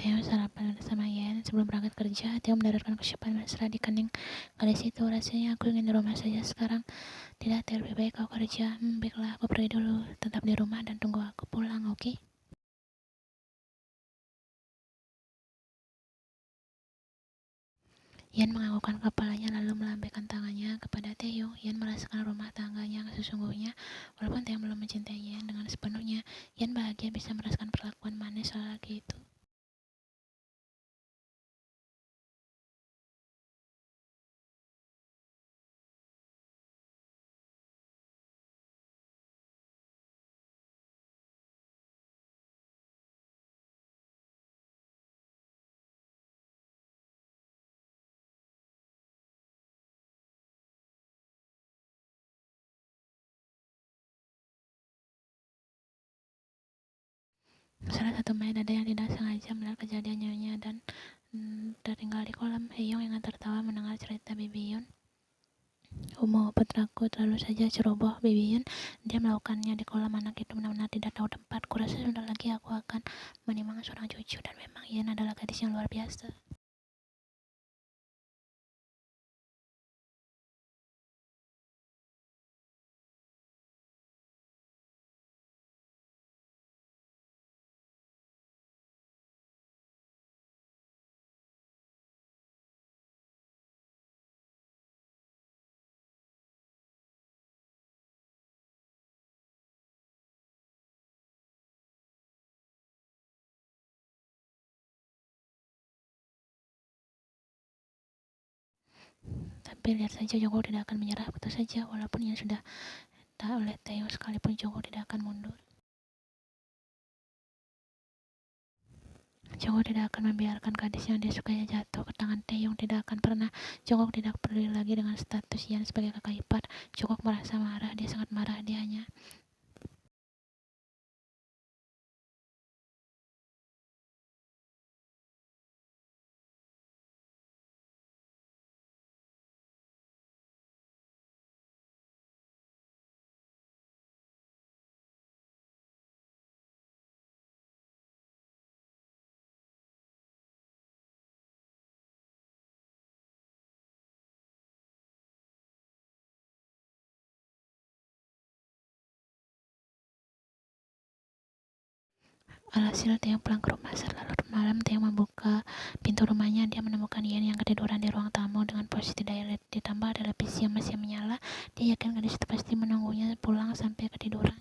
Theo sarapan sama Yen. Sebelum berangkat kerja, Theo mendaratkan kesyukuran mesra di kening gadis itu. Rasanya aku ingin di rumah saja sekarang. Tidak, Theo, lebih baik kau kerja. Baiklah, aku pergi dulu. Tetap di rumah dan tunggu aku pulang, oke? Yan menganggukkan kepalanya lalu melambaikan tangannya kepada Theo. Yan merasakan rumah tangganya yang sesungguhnya. Walaupun Theo belum mencintai Yan dengan sepenuhnya, Yan bahagia bisa merasakan perlakuan manis lelaki itu. Salah satu main ada yang tidak sengaja melihat kejadiannya dan tertinggal di kolam. Heyong yang tertawa mendengar cerita Bibi Yun. Putraku, terlalu saja ceroboh Bibi Yun. Dia melakukannya di kolam. Anak itu benar-benar tidak tahu tempat. Kurasa sebentar lagi aku akan menimang seorang cucu. Dan memang Yan adalah gadis yang luar biasa. Tapi lihat saja, Joko tidak akan menyerah begitu saja. Walaupun Yan sudah tak oleh Theo, sekalipun Joko tidak akan mundur. Joko tidak akan membiarkan gadis yang disukainya jatuh ke tangan Taeyong. Tidak akan pernah. Jongkok tidak peduli lagi dengan status Yan sebagai kakak ipar. Jongkok merasa marah. Dia sangat marah. Dia hanya alhasil Taeyong pulang ke rumah. Saat larut malam, Taeyong membuka pintu rumahnya. Dia menemukan Yan yang ketiduran di ruang tamu dengan posisi tidak ditambah televisi yang masih menyala. Dia yakin gadis itu pasti menunggunya pulang sampai ketiduran.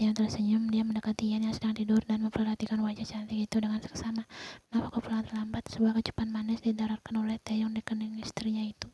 Taeyong tersenyum. Dia mendekati Yan yang sedang tidur dan memperhatikan wajah cantik itu dengan seksama. Maaf aku pulang terlambat. Sebuah kecupan manis didaratkan oleh Taeyong di kening istrinya itu.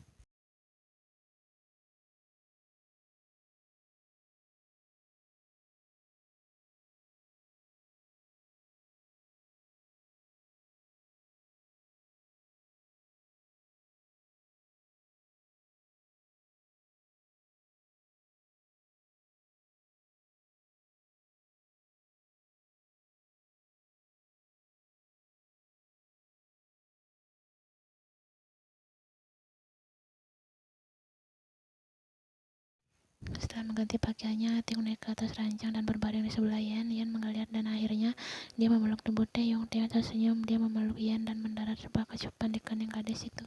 Setelah mengganti pakaiannya, Taeyong naik ke atas ranjang dan berbaring di sebelah Yan. Yan menggeliat dan akhirnya dia memeluk tubuh Taeyong. Taeyong tersenyum. Dia memeluk Yan dan mendarat sebuah kecupan di kening gadis itu.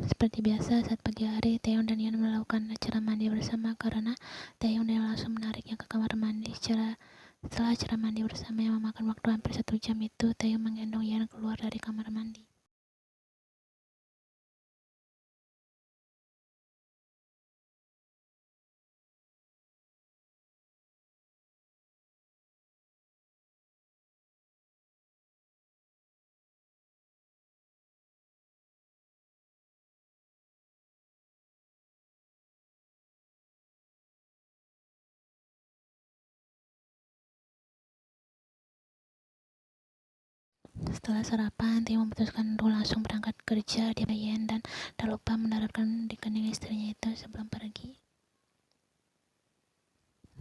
Seperti biasa, saat pagi hari, Taeyong dan Yan melakukan acara mandi bersama karena Taeyong dan langsung menariknya ke kamar mandi. Setelah acara mandi bersama yang memakan waktu hampir 1 jam itu, Taeyong menggendong Yan keluar dari kamar mandi. Setelah sarapan, Taeyong memutuskan untuk langsung berangkat kerja. Dia Yan dan tak lupa mendaratkan di kening istrinya itu sebelum pergi.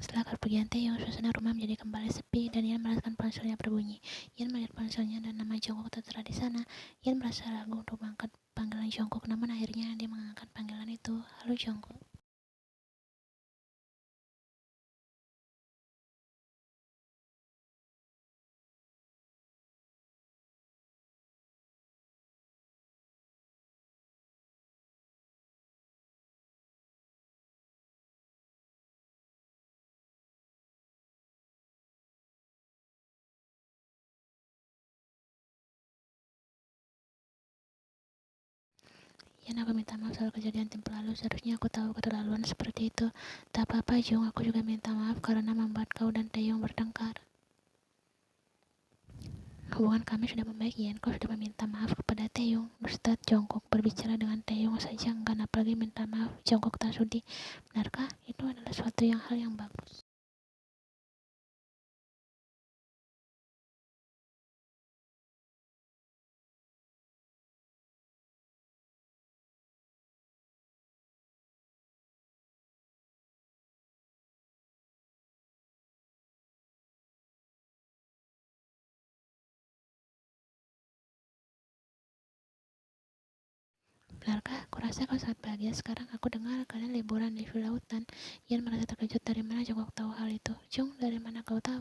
Setelah kepergian Taeyong, suasana rumah menjadi kembali sepi dan Yan merasakan ponselnya berbunyi. Yan melihat ponselnya dan nama Jongkok tertera di sana. Yan merasa ragu untuk mengangkat panggilan Jongkok, namun akhirnya dia mengangkat panggilan itu. Halo Jongkok. Ian, aku minta maaf soal kejadian tempo lalu. Seharusnya aku tahu keterlaluan seperti itu. Tak apa-apa Jong, aku juga minta maaf karena membuat kau dan Taeyong bertengkar. Hubungan kami sudah membaik, Ian. Kau sudah meminta maaf kepada Taeyong. Ustaz Jongkok berbicara dengan Taeyong saja enggan, apalagi minta maaf. Jongkok tak sudi. Benarkah? Itu adalah suatu hal yang bagus. Benarkah? Kurasa kau sangat bahagia sekarang. Aku dengar kalian liburan di villa hutan. Ian merasa terkejut. Dari mana Jongkok tahu hal itu? Jong, dari mana kau tahu?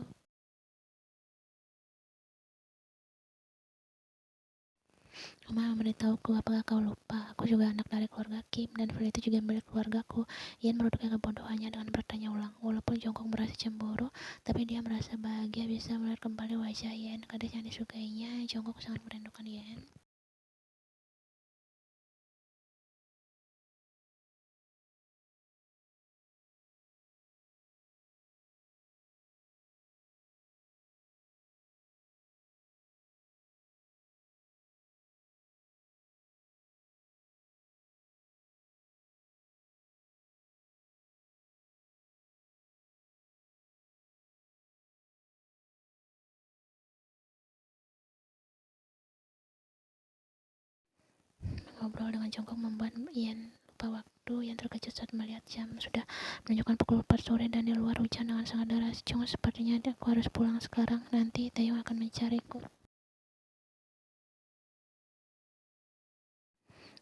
Mama memberitahuku. Apakah kau lupa? Aku juga anak dari keluarga Kim, dan villa itu juga milik keluargaku. Ian menutupi kebodohannya dengan bertanya ulang. Walaupun Jongkok merasa cemburu, tapi dia merasa bahagia bisa melihat kembali wajah Ian, gadis yang disukainya. Jongkok sangat merindukan Ian. Ngobrol dengan Jongkok membuat Ian lupa waktu. Ian terkejut saat melihat jam sudah menunjukkan pukul 4 sore dan di luar hujan dengan sangat deras. Jong, sepertinya aku harus pulang sekarang. Nanti Taeyong akan mencariku.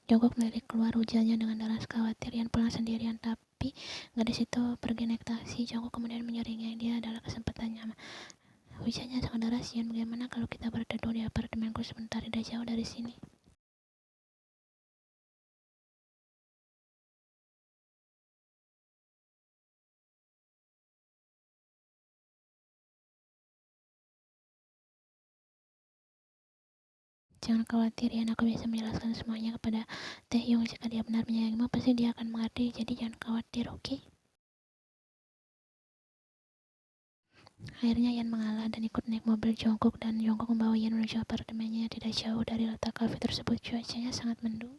Jongkok melirik keluar, hujannya dengan deras. Khawatir Ian pulang sendirian, tapi gadis itu pergi naik taksi. Jongkok kemudian menyaringnya. Dia adalah kesempatannya. Hujannya sangat deras, Ian. Bagaimana kalau kita berteduh di apartemenku sebentar, tidak jauh dari sini? Jangan khawatir, Ian. Aku bisa menjelaskan semuanya kepada Taeyong. Jika dia benar menyayangimu, pasti dia akan mengerti. Jadi jangan khawatir, oke? Okay? Akhirnya Ian mengalah dan ikut naik mobil Jongkok, dan Jongkok membawa Ian menuju apartemennya tidak jauh dari letak kafe tersebut. Cuacanya sangat mendung.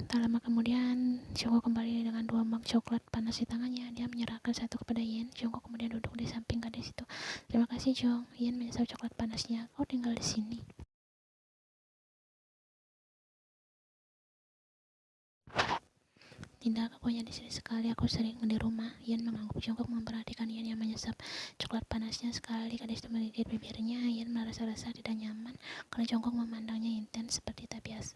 Tak lama kemudian, Jongkok kembali dengan 2 mug coklat panas di tangannya. Dia menyerahkan satu kepada Ian. Jongkok kemudian duduk di samping gadis itu. Terima kasih, Jong. Ian menyesap coklat panasnya. Kau tinggal di sini. Tidak, aku hanya di sini sekali. Aku sering di rumah. Ian mengangguk. Jongkok memperhatikan Ian yang menyesap coklat panasnya. Sekali gadis itu menggigit bibirnya, Ian merasa tidak nyaman karena Jongkok memandangnya intens seperti tak biasa.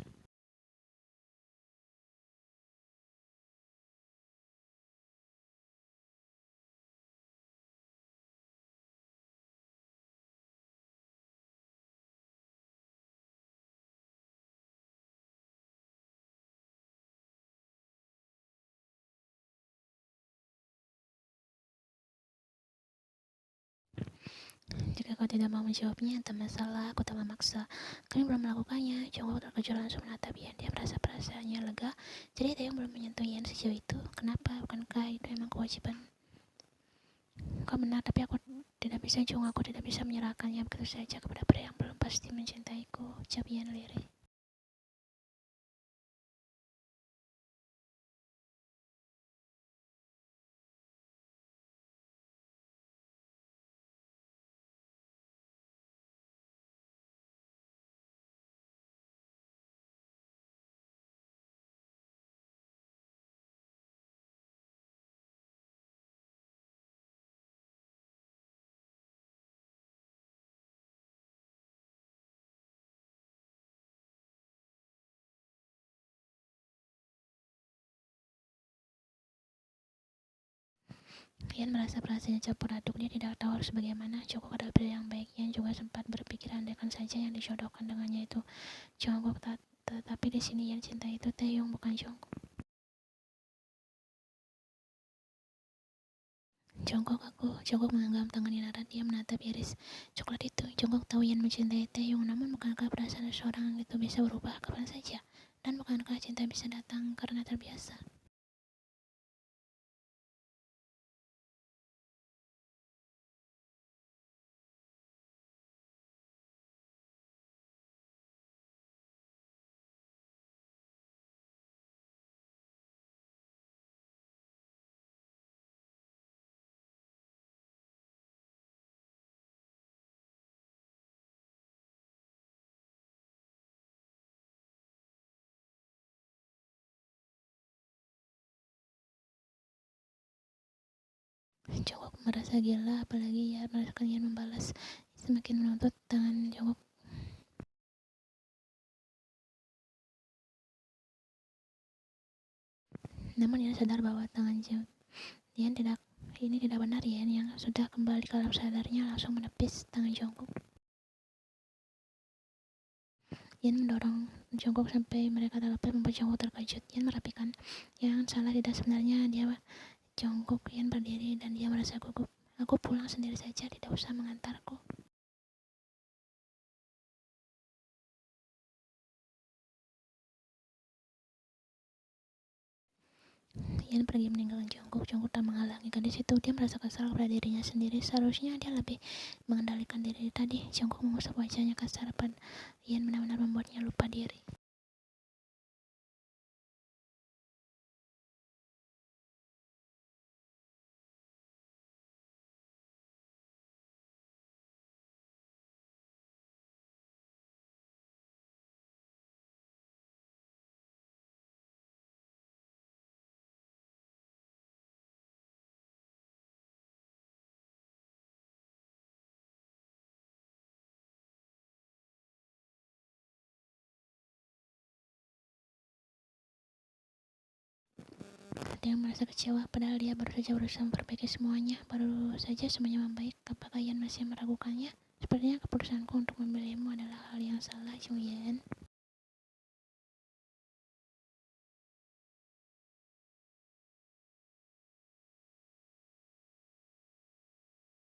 Jika kau tidak mau menjawabnya, tak masalah, aku tak memaksa. Kami belum melakukannya. Jongkok terkejut langsung menatap Ian. Dia merasa perasaannya lega. Jadi Taeyong belum menyentuh Ian sejauh itu. Kenapa? Bukankah itu emang kewajiban? Kau benar, tapi aku tidak bisa, Jong. Aku tidak bisa menyerahkannya begitu saja kepada pria yang belum pasti mencintaiku. Ucap Ian lirih. Yan merasa perasaan campur aduk. Dia tidak tahu harus bagaimana. Jungkook adalah pilihan yang baik. Yan juga sempat berpikir andaikan saja yang dijodohkan dengannya itu Jungkook, tetapi di sini Yan cinta itu Taehyung bukan Jungkook. Jungkook menggenggam tangan Yan. Dia menatap iris coklat itu. Jungkook tahu Yan mencintai Taehyung, namun bukankah perasaan seseorang itu bisa berubah kapan saja? Dan bukankah cinta bisa datang karena terbiasa? Jungkook merasa gila, apalagi ya merasakan Yan membalas. Semakin menuntut tangan Jungkook. Namun Yan sadar bahwa Yan ini tidak benar. Yan yang sudah kembali ke alam sadarnya langsung menepis tangan Jungkook. Yan mendorong Jungkook sampai mereka terlepas, membuat Jungkook terkejut. Yan merapikan yang salah tidak sebenarnya dia Jungkook. Yan berdiri dan dia merasa gugup. Aku pulang sendiri saja, tidak usah mengantarku. Yan pergi meninggalkan Jungkook. Jungkook tak menghalangi. Gadis itu dia merasa kesal pada dirinya sendiri. Seharusnya dia lebih mengendalikan diri tadi. Jungkook mengusap wajahnya kasar. Yan benar-benar membuatnya lupa diri. Ada yang merasa kecewa, padahal dia baru saja berusaha memperbaiki semuanya. Baru saja semuanya membaik. Apakah Yan masih meragukannya? Sepertinya keputusanku untuk memilihmu adalah hal yang salah, Jung Yan.